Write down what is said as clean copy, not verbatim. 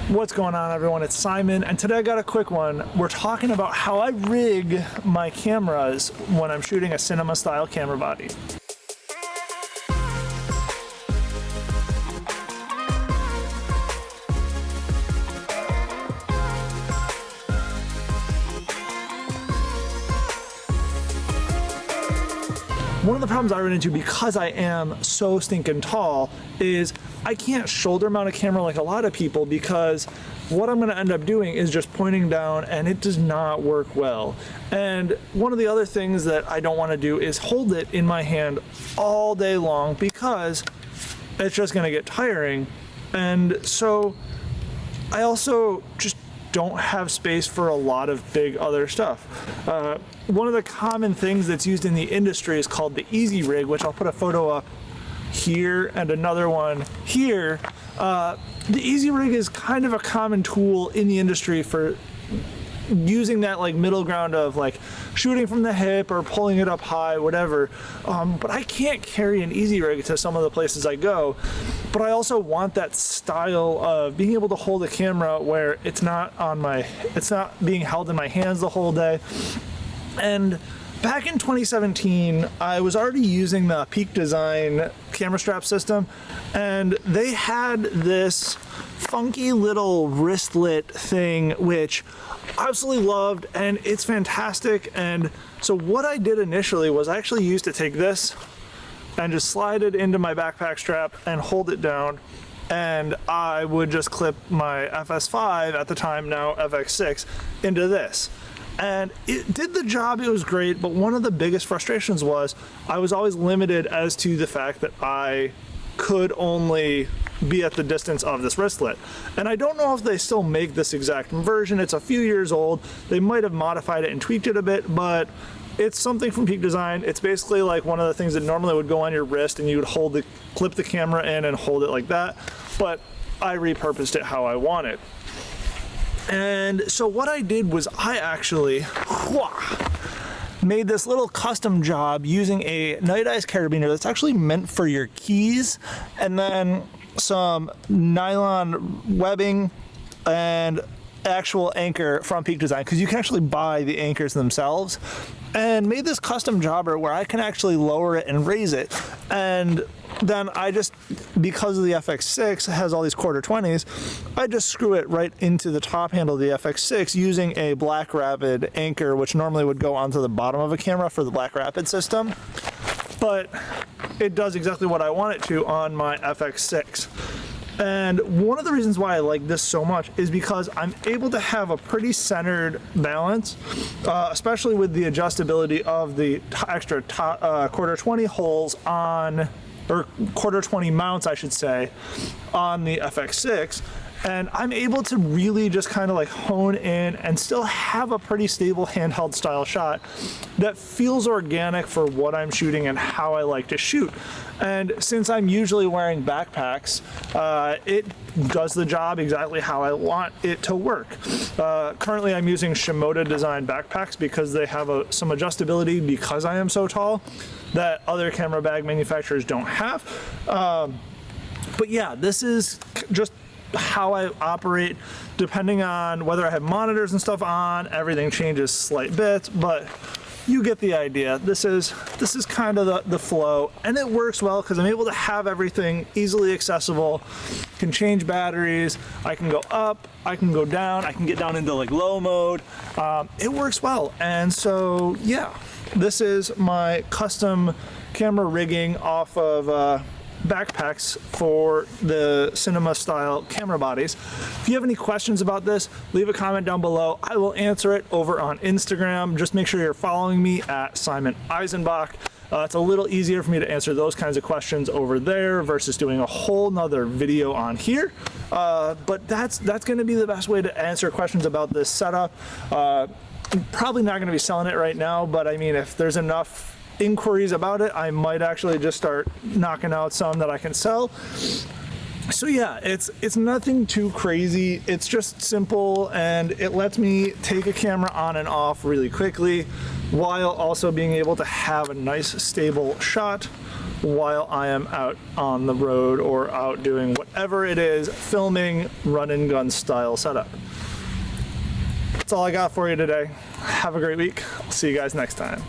What's going on, everyone? It's Simon, and today I got a quick one. We're talking about how I rig my cameras when I'm shooting a cinema style camera body. One of the problems I run into because I am so stinking tall is I can't shoulder mount a camera like a lot of people, because what I'm gonna end up doing is just pointing down, and it does not work well. And one of the other things that I don't wanna do is hold it in my hand all day long, because it's just gonna get tiring. And so I also just don't have space for a lot of big other stuff. One of the common things that's used in the industry is called the Easyrig, which I'll put a photo up here and another one here. The Easyrig is kind of a common tool in the industry for using that like middle ground of like shooting from the hip or pulling it up high, whatever. But I can't carry an Easyrig to some of the places I go. But I also want that style of being able to hold a camera where it's not being held in my hands the whole day. And back in 2017, I was already using the Peak Design camera strap system, and they had this funky little wristlet thing, which I absolutely loved, and it's fantastic. And so what I did initially was I actually used to take this and just slide it into my backpack strap and hold it down, and I would just clip my FS5, at the time now FX6, into this. And it did the job, it was great, but one of the biggest frustrations was I was always limited as to the fact that I could only be at the distance of this wristlet. And I don't know if they still make this exact version. It's a few years old. They might have modified it and tweaked it a bit, but it's something from Peak Design. It's basically like one of the things that normally would go on your wrist, and you would clip the camera in and hold it like that. But I repurposed it how I want it. And so what I did was I actually made this little custom job using a night eyes carabiner that's actually meant for your keys, and then some nylon webbing and actual anchor from Peak Design, because you can actually buy the anchors themselves, and made this custom jobber where I can actually lower it and raise it. And then I just, because of the FX6 has all these 1/4-20s, I just screw it right into the top handle of the FX6 using a Black Rapid anchor, which normally would go onto the bottom of a camera for the Black Rapid system. But it does exactly what I want it to on my FX6. And one of the reasons why I like this so much is because I'm able to have a pretty centered balance, especially with the adjustability of the extra 1/4-20 holes on, or 1/4-20 mounts, I should say, on the FX6. And I'm able to really just kind of like hone in and still have a pretty stable handheld style shot that feels organic for what I'm shooting and how I like to shoot. And since I'm usually wearing backpacks, it does the job exactly how I want it to work. Currently I'm using Shimoda design backpacks because they have some adjustability, because I am so tall, that other camera bag manufacturers don't have. But yeah, this is just how I operate. Depending on whether I have monitors and stuff on, everything changes slight bits, but you get the idea. This is kind of the flow, and it works well because I'm able to have everything easily accessible. Can change batteries, I can go up, I can go down, I can get down into like low mode. It works well. And so yeah, this is my custom camera rigging off of backpacks for the cinema style camera bodies. If you have any questions about this, leave a comment down below. I will answer it over on Instagram. Just make sure you're following me at Simon Eisenbach. It's a little easier for me to answer those kinds of questions over there versus doing a whole nother video on here. But that's going to be the best way to answer questions about this setup. I'm probably not going to be selling it right now, but I mean, if there's enough inquiries about it, I might actually just start knocking out some that I can sell. So yeah, it's nothing too crazy. It's just simple, and it lets me take a camera on and off really quickly while also being able to have a nice stable shot while I am out on the road or out doing whatever it is, filming run and gun style setup. That's all I got for you today. Have a great week. I'll see you guys next time.